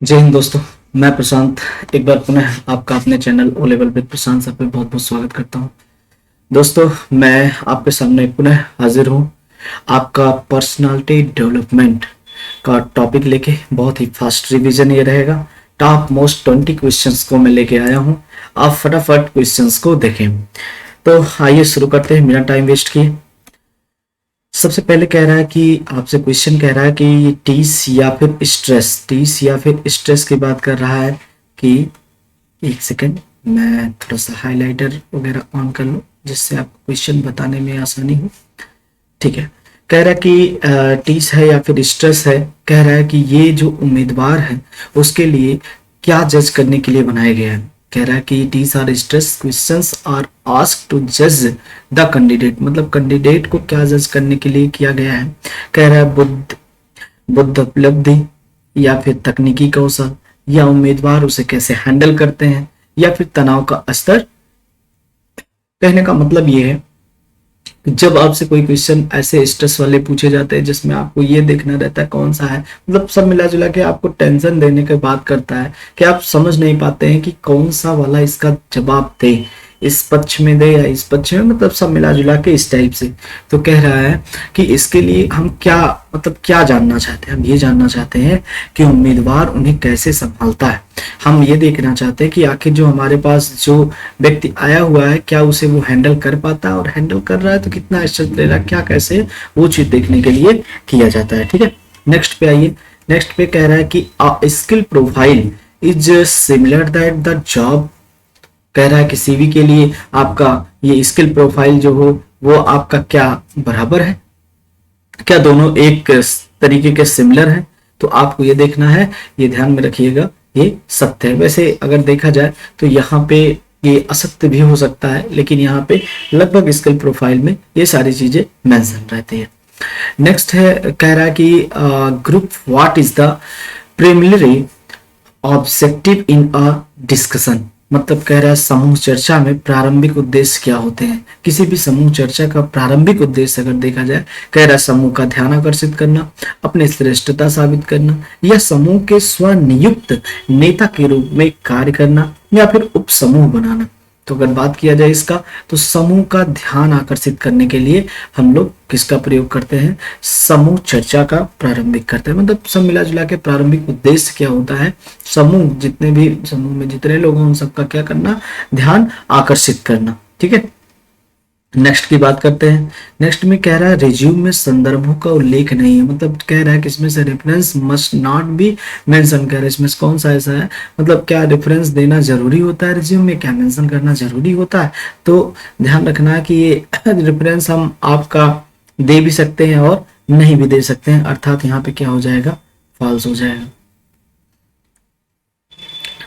जय हिंद दोस्तों। मैं प्रशांत एक बार पुनः आपका अपने channel O level with Prashant sir पे बहुत बहुत स्वागत करता हूं। दोस्तों, मैं आपके सामने पुनः हाजिर हूं आपका पर्सनालिटी डेवलपमेंट का टॉपिक लेके। बहुत ही फास्ट रिवीजन ये रहेगा। टॉप मोस्ट 20 क्वेश्चंस को मैं लेके आया हूं। आप फटाफट क्वेश्चंस को देखें। तो आइए शुरू करते हैं बिना टाइम वेस्ट किए। सबसे पहले कह रहा है कि आपसे क्वेश्चन कह रहा है कि टीस या फिर स्ट्रेस, टीस या फिर स्ट्रेस की बात कर रहा है कि एक सेकंड मैं थोड़ा सा हाइलाइटर वगैरह ऑन कर लूं जिससे आपको क्वेश्चन बताने में आसानी हो। ठीक है, कह रहा है कि टीस है या फिर स्ट्रेस है। कह रहा है कि ये जो उम्मीदवार है उसके लिए क्या जज करने के लिए बनाया गया है। कह रहा है कि these are stress questions are asked to जज द कैंडिडेट, मतलब कैंडिडेट को क्या जज करने के लिए किया गया है। कह रहा है बुद्ध उपलब्धि या फिर तकनीकी कौशल या उम्मीदवार उसे कैसे हैंडल करते हैं या फिर तनाव का स्तर। कहने का मतलब ये है जब आपसे कोई क्वेश्चन ऐसे स्ट्रेस वाले पूछे जाते हैं जिसमें आपको ये देखना रहता है कौन सा है, मतलब सब मिला जुला के आपको टेंशन देने की बात करता है कि आप समझ नहीं पाते हैं कि कौन सा वाला इसका जवाब दे, इस पक्ष में दे या इस पक्ष में, मतलब सब मिला जुला के इस टाइप से। तो कह रहा है कि इसके लिए हम क्या मतलब क्या जानना चाहते हैं। हम ये जानना चाहते हैं कि उम्मीदवार उन्हें कैसे संभालता है। हम ये देखना चाहते हैं कि आखिर जो हमारे पास जो व्यक्ति आया हुआ है क्या उसे वो हैंडल कर पाता है, और हैंडल कर रहा है तो कितना स्ट्रेस ले रहा है, क्या कैसे, वो चीज देखने के लिए किया जाता है। ठीक है, नेक्स्ट पे आइए। नेक्स्ट पे कह रहा है कि skill profile is similar that the job. कह रहा है कि सीवी के लिए आपका ये स्किल प्रोफाइल जो हो वो आपका क्या बराबर है, क्या दोनों एक तरीके के सिमिलर है। तो आपको ये देखना है, ये ध्यान में रखिएगा, ये सत्य है। वैसे अगर देखा जाए तो यहाँ पे ये असत्य भी हो सकता है, लेकिन यहाँ पे लगभग स्किल प्रोफाइल में ये सारी चीजें मेंशन रहती है। नेक्स्ट है, कह रहा है कि group what is the preliminary objective in a discussion. मतलब कह रहा है समूह चर्चा में प्रारंभिक उद्देश्य क्या होते हैं। किसी भी समूह चर्चा का प्रारंभिक उद्देश्य अगर देखा जाए, कह रहा है समूह का ध्यान आकर्षित करना, अपनी श्रेष्ठता साबित करना, या समूह के स्वनियुक्त नेता के रूप में कार्य करना, या फिर उप समूह बनाना। तो अगर बात किया जाए इसका, तो समूह का ध्यान आकर्षित करने के लिए हम लोग किसका प्रयोग करते हैं, समूह चर्चा का प्रारंभिक करते हैं। मतलब सब मिला जुला के प्रारंभिक उद्देश्य क्या होता है, समूह जितने भी समूह में जितने लोग हैं उन सबका क्या करना, ध्यान आकर्षित करना। ठीक है, नेक्स्ट की बात करते हैं। नेक्स्ट में कह रहा है रिज्यूम में संदर्भों का उल्लेख नहीं है। मतलब कह रहा है कि इसमें से reference must not be mention. कह रहा है इसमें कौन सा ऐसा है, मतलब क्या रेफरेंस देना जरूरी होता है रिज्यूम में, क्या मेंशन करना जरूरी होता है। तो ध्यान रखना है कि ये रेफरेंस हम आपका दे भी सकते हैं और नहीं भी दे सकते हैं, अर्थात यहाँ पे क्या हो जाएगा, फॉल्स हो जाएगा।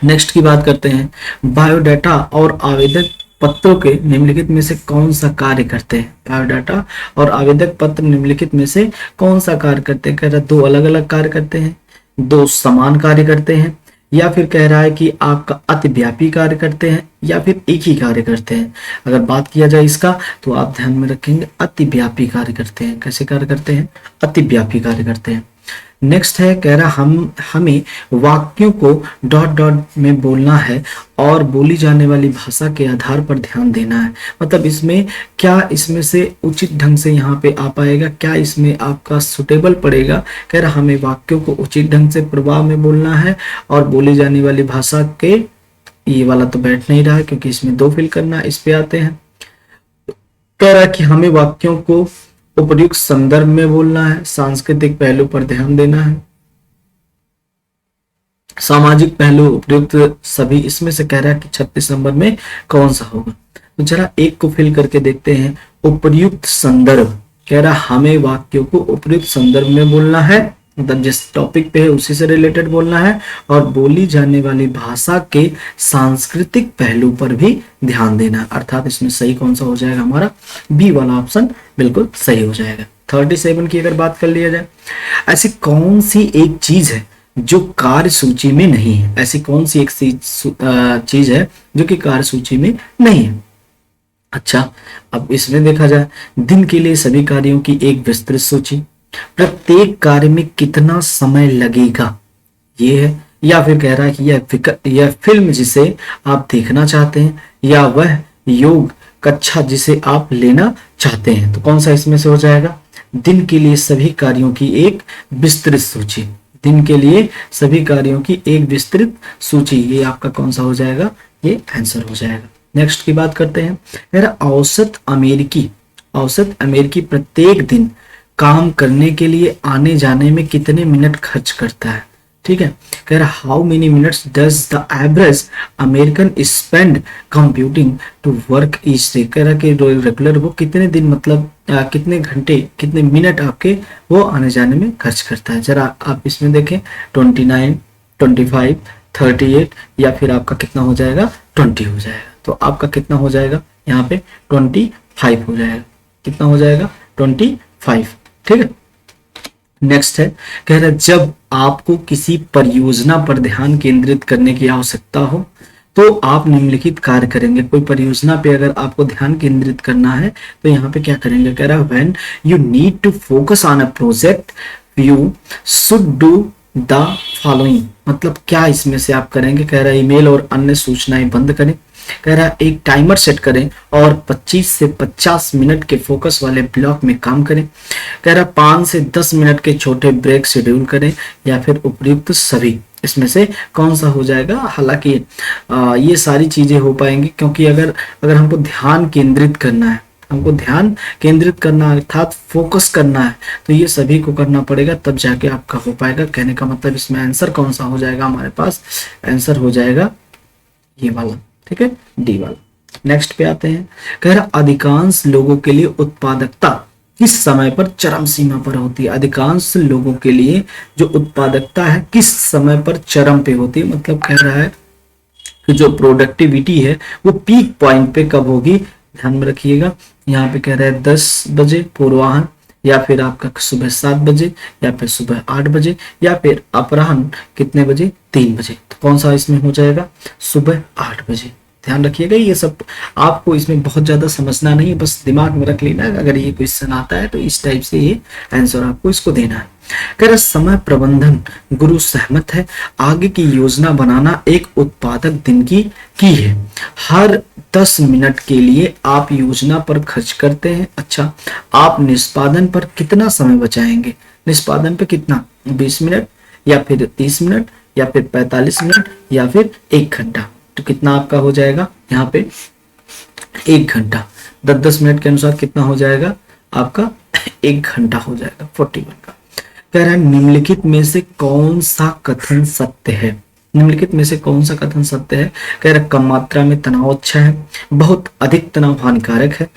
नेक्स्ट की बात करते हैं, बायोडाटा और आवेदक पत्रों के निम्नलिखित में से कौन सा कार्य करते हैं। बायोडाटा और आवेदक पत्र निम्नलिखित में से कौन सा कार्य करते हैं। कह रहा है दो अलग अलग कार्य करते हैं, दो समान कार्य करते हैं, या फिर कह रहा है कि आपका अतिव्यापी कार्य करते हैं, या फिर एक ही कार्य करते हैं। अगर बात किया जाए इसका तो आप ध्यान में रखेंगे अतिव्यापी कार्य करते हैं। कैसे कार्य करते हैं, अतिव्यापी कार्य करते हैं। नेक्स्ट है, कह रहा हमें वाक्यों को डॉट डॉट में बोलना है और बोली जाने वाली भाषा के आधार पर ध्यान देना है। मतलब इसमें क्या इसमें से उचित ढंग से यहाँ पे आ पाएगा, क्या इसमें आपका सुटेबल पड़ेगा। कह रहा हमें वाक्यों को उचित ढंग से प्रभाव में बोलना है और बोली जाने वाली भाषा के, ये वाला तो बैठ नहीं रहा है क्योंकि इसमें दो फिल करना है, इस पे आते हैं। कह रहा कि हमें वाक्यों को उपयुक्त संदर्भ में बोलना है, सांस्कृतिक पहलू पर ध्यान देना है, सामाजिक पहलू उपयुक्त सभी। इसमें से कह रहा है कि 36 नंबर में कौन सा होगा। तो जरा एक को फिल करके देखते हैं, उपयुक्त संदर्भ। कह रहा हमें वाक्यों को उपयुक्त संदर्भ में बोलना है, मतलब जिस टॉपिक पे है उसी से रिलेटेड बोलना है, और बोली जाने वाली भाषा के सांस्कृतिक पहलू पर भी ध्यान देना। अर्थात इसमें सही कौन सा हो जाएगा, हमारा बी वाला ऑप्शन बिल्कुल सही हो जाएगा। 37 की अगर बात कर लिया जाए, ऐसी कौन सी एक चीज है जो कार्य सूची में नहीं है। ऐसी कौन सी एक चीज है जो कि कार्य सूची में नहीं है। अच्छा, अब इसमें देखा जाए, दिन के लिए सभी कार्यों की एक विस्तृत सूची, प्रत्येक कार्य में कितना समय लगेगा, ये है। या फिर कह रहा है कि यह फिल्म जिसे आप देखना चाहते हैं, या वह योग कक्षा जिसे आप लेना चाहते हैं। तो कौन सा इसमें से हो जाएगा? दिन के लिए सभी कार्यों की एक विस्तृत सूची। दिन के लिए सभी कार्यों की एक विस्तृत सूची, ये आपका कौन सा हो जाएगा? ये आंसर हो जाएगा। नेक्स्ट की बात करते हैं। मेरा औसत अमेरिकी प्रत्येक दिन काम करने के लिए आने जाने में कितने मिनट खर्च करता है? ठीक है, कह रहा how many minutes does the average American spend computing to work each day. कह रहा कि रेगुलर वो कितने दिन मतलब कितने घंटे कितने मिनट आपके वो आने जाने में खर्च करता है। जरा आप इसमें देखें 29, 25, 38 या फिर आपका कितना हो जाएगा? 20 हो जाएगा। तो आपका कितना हो जाएगा यहाँ पे? 25 हो जाएगा। कितना हो जाएगा? 25। ठीक है। नेक्स्ट है, कह रहा है जब आपको किसी परियोजना पर ध्यान केंद्रित करने की आवश्यकता हो तो आप निम्नलिखित कार्य करेंगे। कोई परियोजना पे अगर आपको ध्यान केंद्रित करना है तो यहाँ पे क्या करेंगे? कह रहा है when you need to focus on a project you should do the following. मतलब क्या इसमें से आप करेंगे? कह रहा है ईमेल और अन्य सूचनाएं बंद करें। कह रहा है एक टाइमर सेट करें और 25 से 50 मिनट के फोकस वाले ब्लॉक में काम करें। कह रहा है 5 से 10 मिनट के छोटे ब्रेक शेड्यूल करें, या फिर उपयुक्त सभी। इसमें से कौन सा हो जाएगा? हालांकि ये सारी चीजें हो पाएंगी, क्योंकि अगर हमको ध्यान केंद्रित करना अर्थात फोकस करना है तो ये सभी को करना पड़ेगा, तब जाके आपका हो पाएगा। कहने का मतलब इसमें आंसर कौन सा हो जाएगा? हमारे पास आंसर हो जाएगा ये वाला। ठीक है, डी वाला। नेक्स्ट पे आते हैं। कह रहा अधिकांश लोगों के लिए उत्पादकता किस समय पर चरम सीमा पर होती है? अधिकांश लोगों के लिए जो उत्पादकता है किस समय पर चरम पे होती है? मतलब कह रहा है कि जो प्रोडक्टिविटी है वो पीक पॉइंट पे कब होगी? ध्यान में रखिएगा। यहाँ पे कह रहा है 10 बजे पूर्वाह्न, या फिर आपका सुबह 7 बजे, या फिर सुबह 8 बजे, या फिर अपराह्न कितने बजे? 3 बजे। तो कौन सा इसमें हो जाएगा? सुबह 8 बजे। ध्यान रखिएगा, ये सब आपको इसमें बहुत ज्यादा समझना नहीं है, बस दिमाग में रख लेना है। अगर ये क्वेश्चन आता है तो इस टाइप से ये आंसर आपको इसको देना है। कह रहा समय प्रबंधन गुरु सहमत है आगे की योजना बनाना एक उत्पादक दिन की है। हर 10 मिनट के लिए आप योजना पर खर्च करते हैं। अच्छा, आप निष्पादन पर कितना समय बचाएंगे? निष्पादन पे कितना? 20 मिनट, या फिर 30 मिनट, या फिर 45 मिनट, या फिर 1 घंटा। तो कितना आपका हो जाएगा यहाँ पे? 1 घंटा। 10-10 मिनट के अनुसार कितना हो जाएगा आपका? 1 घंटा हो जाएगा, 41 का। कह रहा है निम्नलिखित में से कौन सा कथन सत्य है? निम्नलिखित में से कौन सा कथन सत्य है? कह रहा कम मात्रा में तनाव अच्छा है, बहुत अधिक तनाव हानिकारक है,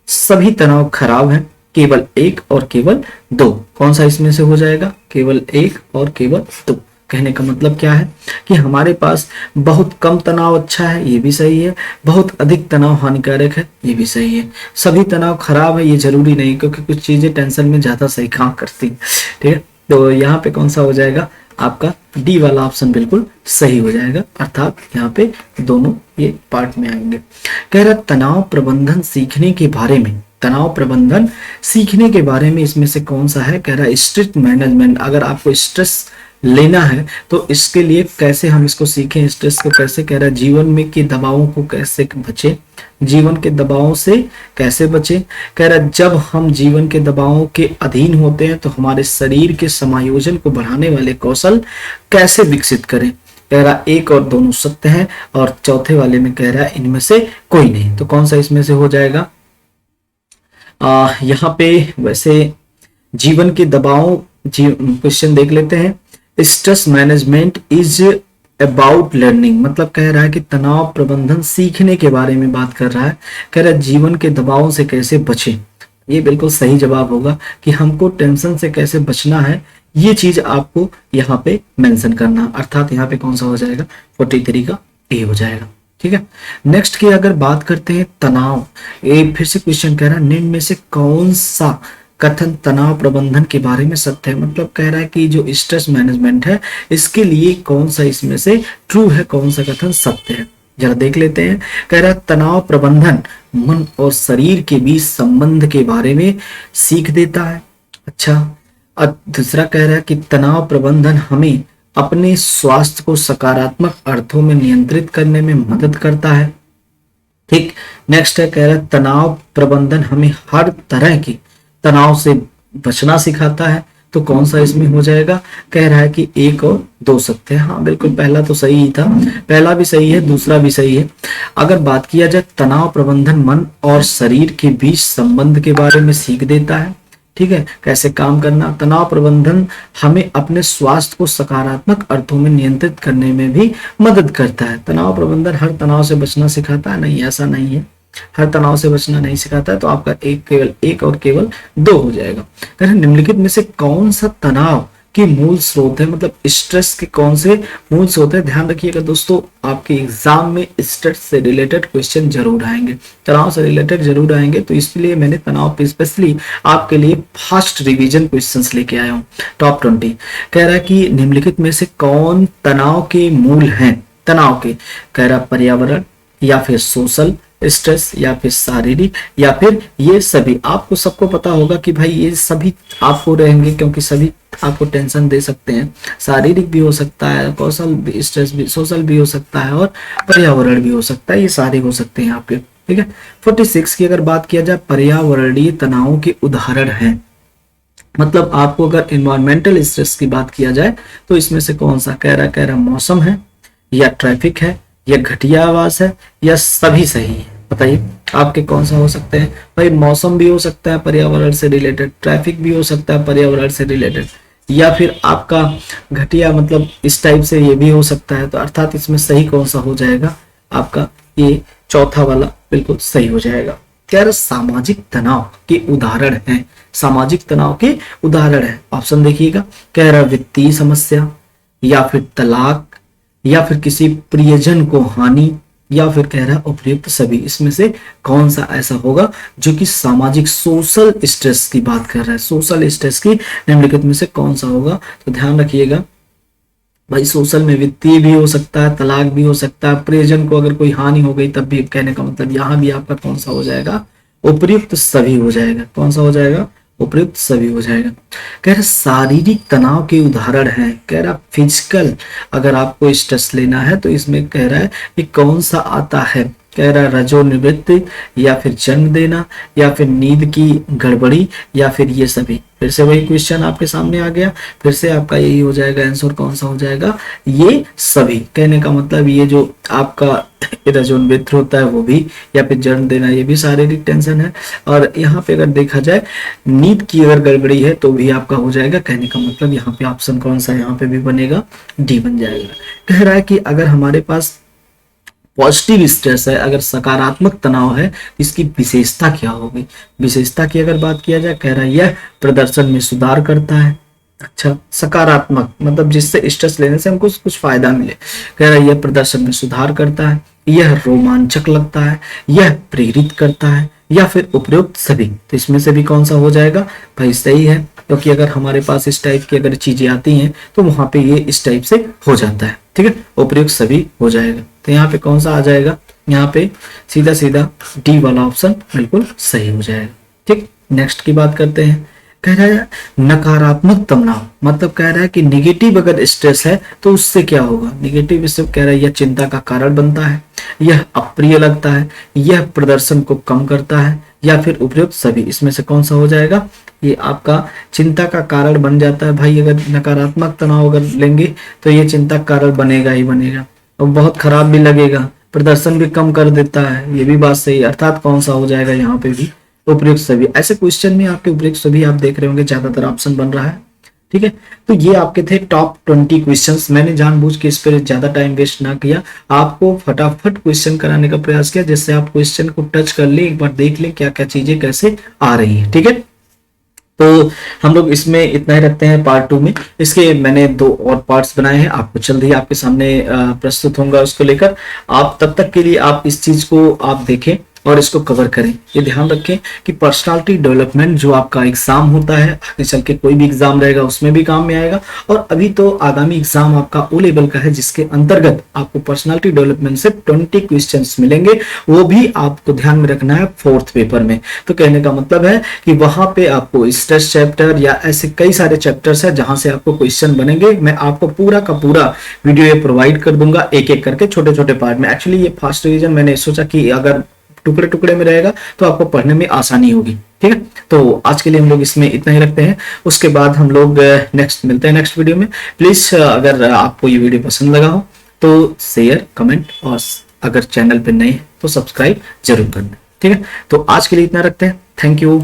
सभी तनाव खराब है, केवल 1 और केवल 2। कौन सा इसमें से हो जाएगा? केवल 1 और केवल 2। कहने का मतलब क्या है कि हमारे पास बहुत कम तनाव अच्छा है, ये भी सही है, बहुत अधिक तनाव हानिकारक है, ये भी सही है, सभी तनाव खराब है, ये जरूरी नहीं, क्योंकि कुछ चीजें टेंशन में ज्यादा सही काम करती है। ठीक है, तो यहाँ पे कौन सा हो जाएगा आपका? डी वाला ऑप्शन बिल्कुल सही हो जाएगा, अर्थात यहाँ पे दोनों ये पार्ट में आएंगे। कह रहा तनाव प्रबंधन सीखने के बारे में, तनाव प्रबंधन सीखने के बारे में इसमें से कौन सा है? कह रहा स्ट्रेस मैनेजमेंट। अगर आपको स्ट्रेस लेना है तो इसके लिए कैसे हम इसको सीखें, स्ट्रेस को कैसे? कह रहा है जीवन में के दबावों को कैसे बचे, जीवन के दबावों से कैसे बचे। कह रहा है जब हम जीवन के दबावों के अधीन होते हैं तो हमारे शरीर के समायोजन को बढ़ाने वाले कौशल कैसे विकसित करें। कह रहा 1 और दोनों सत्य है, और चौथे वाले में कह रहा है इनमें से कोई नहीं। तो कौन सा इसमें से हो जाएगा? यहाँ पे वैसे जीवन के दबाव क्वेश्चन देख लेते हैं। Stress management is about learning, मतलब कह रहा है कि तनाव प्रबंधन सीखने के बारे में बात कर रहा है। कह रहा है जीवन के दबावों से कैसे बचें। ये बिल्कुल सही जवाब होगा कि हमको टेंशन से कैसे बचना है, ये चीज आपको यहाँ पे मेंशन करना, अर्थात यहाँ पे कौन सा हो जाएगा? 43 का ए हो जाएगा। ठीक है, नेक्स्ट की अगर बात करते हैं तनाव, ये फिर से क्वेश्चन कह रहा है निम्न में से कौन सा कथन तनाव प्रबंधन के बारे में सत्य है। मतलब कह रहा है कि जो स्ट्रेस मैनेजमेंट है इसके लिए कौन सा इसमें से ट्रू है, कौन सा कथन सत्य है, जरा देख लेते हैं। कह रहा है तनाव प्रबंधन मन और शरीर के बीच संबंध के बारे में सीख देता है। अच्छा, और दूसरा कह रहा है कि तनाव प्रबंधन हमें अपने स्वास्थ्य को सकारात्मक अर्थों में नियंत्रित करने में मदद करता है। ठीक, नेक्स्ट है कह रहा है तनाव प्रबंधन हमें हर तरह के तनाव से बचना सिखाता है। तो कौन सा इसमें हो जाएगा, कह रहा है कि 1 और 2 सकते हैं। हाँ बिल्कुल, पहला तो सही ही था, पहला भी सही है, दूसरा भी सही है। अगर बात किया जाए तनाव प्रबंधन मन और शरीर के बीच संबंध के बारे में सीख देता है। ठीक है, कैसे काम करना। तनाव प्रबंधन हमें अपने स्वास्थ्य को सकारात्मक अर्थों में नियंत्रित करने में भी मदद करता है। तनाव प्रबंधन हर तनाव से बचना सिखाता है, नहीं ऐसा नहीं है, हर तनाव से बचना नहीं सिखाता है। तो आपका केवल 1 और केवल 2 हो जाएगा। निम्नलिखित में से कौन सा तनाव के मूल स्रोत है, मतलब स्ट्रेस के कौन से मूल स्रोत है। ध्यान रखिएगा दोस्तों, आपके एग्जाम में स्ट्रेस से रिलेटेड क्वेश्चन जरूर आएंगे, तनाव से रिलेटेड जरूर आएंगे। तो इसलिए मैंने तनाव पे स्पेशली आपके लिए फास्ट रिवीजन क्वेश्चंस लेके आया हूँ। टॉप 20 कह रहा है कि निम्नलिखित में से कौन तनाव के मूल हैं। तनाव के कह रहा पर्यावरण या फिर सोशल स्ट्रेस या फिर शारीरिक या फिर ये सभी। आपको सबको पता होगा कि भाई ये सभी आपको रहेंगे, क्योंकि सभी आपको टेंशन दे सकते हैं। शारीरिक भी हो सकता है, कौशल भी, स्ट्रेस भी, सोशल भी हो सकता है और पर्यावरण भी हो सकता है। ये सारे हो सकते हैं आपके। ठीक है, 46 की अगर बात किया जाए, पर्यावरणीय तनावों के उदाहरण है। मतलब आपको अगर इन्वायरमेंटल स्ट्रेस की बात किया जाए तो इसमें से कौन सा, कह रहा मौसम है या ट्रैफिक है या घटिया आवाज है या सभी सही है। बताइए आपके कौन सा हो सकते हैं। भाई मौसम भी हो सकता है पर्यावरण से रिलेटेड, ट्रैफिक भी हो सकता है पर्यावरण से रिलेटेड, या फिर आपका घटिया मतलब इस टाइप से ये भी हो सकता है। तो अर्थात इसमें सही कौन सा हो जाएगा, आपका ये चौथा वाला बिल्कुल सही हो जाएगा। कह रहा सामाजिक तनाव के उदाहरण हैं। सामाजिक तनाव के उदाहरण है, ऑप्शन देखिएगा। कह रहा वित्तीय समस्या या फिर तलाक या फिर किसी प्रियजन को हानि या फिर कह रहा उपयुक्त सभी। इसमें से कौन सा ऐसा होगा जो कि सामाजिक सोशल स्ट्रेस की बात कर रहा है। सोशल स्ट्रेस की निम्नलिखित में से कौन सा होगा। तो ध्यान रखिएगा भाई, सोशल में वित्तीय भी हो सकता है, तलाक भी हो सकता है, प्रियजन को अगर कोई हानि हो गई तब भी। कहने का मतलब यहाँ भी आपका कौन सा हो जाएगा, उपयुक्त सभी हो जाएगा। कौन सा हो जाएगा, उपयुक्त सभी हो जाएगा। कह रहा शारीरिक तनाव के उदाहरण है। कह रहा फिजिकल अगर आपको स्ट्रेस लेना है तो इसमें कह रहा है कि कौन सा आता है। कह रहा रजोनिवृत्ति या फिर जन्म देना या फिर नींद की गड़बड़ी या फिर ये सभी। फिर से वही क्वेश्चन आपके सामने आ गया, फिर से आपका यही हो जाएगा आंसर। कौन सा हो जाएगा, ये सभी। कहने का मतलब ये जो आपका रजोनिवृत्ति होता है वो भी, या फिर जन्म देना, ये भी शारीरिक टेंशन है। और यहाँ पे अगर देखा जाए नींद की अगर गड़बड़ी है तो भी आपका हो जाएगा। कहने का मतलब यहाँ पे ऑप्शन कौन सा, यहाँ पे भी बनेगा डी बन जाएगा। कह रहा है कि अगर हमारे पास पॉजिटिव स्ट्रेस है, अगर सकारात्मक तनाव है, इसकी विशेषता क्या होगी। विशेषता की अगर बात किया जाए, कह रहा है यह प्रदर्शन में सुधार करता है। अच्छा, सकारात्मक मतलब जिससे स्ट्रेस लेने से हमको कुछ फायदा मिले। कह रहा है यह प्रदर्शन में सुधार करता है, यह रोमांचक लगता है, यह प्रेरित करता है या फिर उपयुक्त सभी। तो इसमें से भी कौन सा हो जाएगा भाई, सही है। क्योंकि अगर हमारे पास इस टाइप की अगर चीजें आती हैं तो वहां पे ये इस टाइप से हो जाता है। ठीक है, उपयुक्त सभी हो जाएगा। तो यहाँ पे कौन सा आ जाएगा, यहाँ पे सीधा सीधा डी वाला ऑप्शन बिल्कुल सही हो जाएगा। ठीक, नेक्स्ट की बात करते हैं। कह रहा है नकारात्मक तनाव, मतलब कह रहा है कि निगेटिव अगर स्ट्रेस है तो उससे क्या होगा। निगेटिव स्ट्रेस कह रहा है यह चिंता का कारण बनता है, यह अप्रिय लगता है, यह प्रदर्शन को कम करता है या फिर उपयुक्त सभी। इसमें से कौन सा हो जाएगा, ये आपका चिंता का कारण बन जाता है। भाई अगर नकारात्मक तनाव अगर लेंगे तो ये चिंता का कारण बनेगा ही बनेगा, और बहुत खराब भी लगेगा, प्रदर्शन भी कम कर देता है, ये भी बात सही है। अर्थात कौन सा हो जाएगा यहाँ पे भी उपयुक्त सभी। ऐसे क्वेश्चन में आपके उपयुक्त सभी आप देख रहे होंगे ज्यादातर ऑप्शन बन रहा है। ठीक है, तो ये आपके थे टॉप 20 क्वेश्चंस। मैंने जानबूझ के इस पर ज्यादा टाइम वेस्ट ना किया, आपको फटाफट क्वेश्चन कराने का प्रयास किया, जिससे आप क्वेश्चन को टच कर ले, एक बार देख ले क्या क्या चीजें कैसे आ रही है। ठीक है, तो हम लोग इसमें इतना ही रखते हैं पार्ट 2 में। इसके मैंने 2 और पार्ट्स बनाए हैं, आपको जल्द ही आपके सामने प्रस्तुत होंगे उसको लेकर। आप तब तक के लिए आप इस चीज को आप देखें और इसको कवर करें। ये ध्यान रखें कि पर्सनालिटी डेवलपमेंट जो आपका एग्जाम होता है, आगे चल के कोई भी एग्जाम रहेगा उसमें भी काम में आएगा। और अभी तो आगामी एग्जाम आपका ओ लेवल का है, जिसके अंतर्गत आपको पर्सनालिटी डेवलपमेंट से 20 क्वेश्चंस मिलेंगे, वो भी आपको ध्यान में रखना है 4th पेपर में। तो कहने का मतलब है कि वहां पे आपको स्ट्रेस चैप्टर या ऐसे कई सारे चैप्टर्स है जहां से आपको क्वेश्चन बनेंगे। मैं आपको पूरा का पूरा वीडियो ये प्रोवाइड कर दूंगा, एक एक करके छोटे छोटे पार्ट में। एक्चुअली ये फास्ट रिवीजन मैंने सोचा कि अगर टुकड़े टुकड़े में रहेगा तो आपको पढ़ने में आसानी होगी। ठीक है, तो आज के लिए हम लोग इसमें इतना ही रखते हैं। उसके बाद हम लोग नेक्स्ट मिलते हैं नेक्स्ट वीडियो में। प्लीज अगर आपको ये वीडियो पसंद लगा हो तो शेयर, कमेंट और अगर चैनल पे नए हैं तो सब्सक्राइब जरूर करना। ठीक है, तो आज के लिए इतना रखते हैं। Thank you.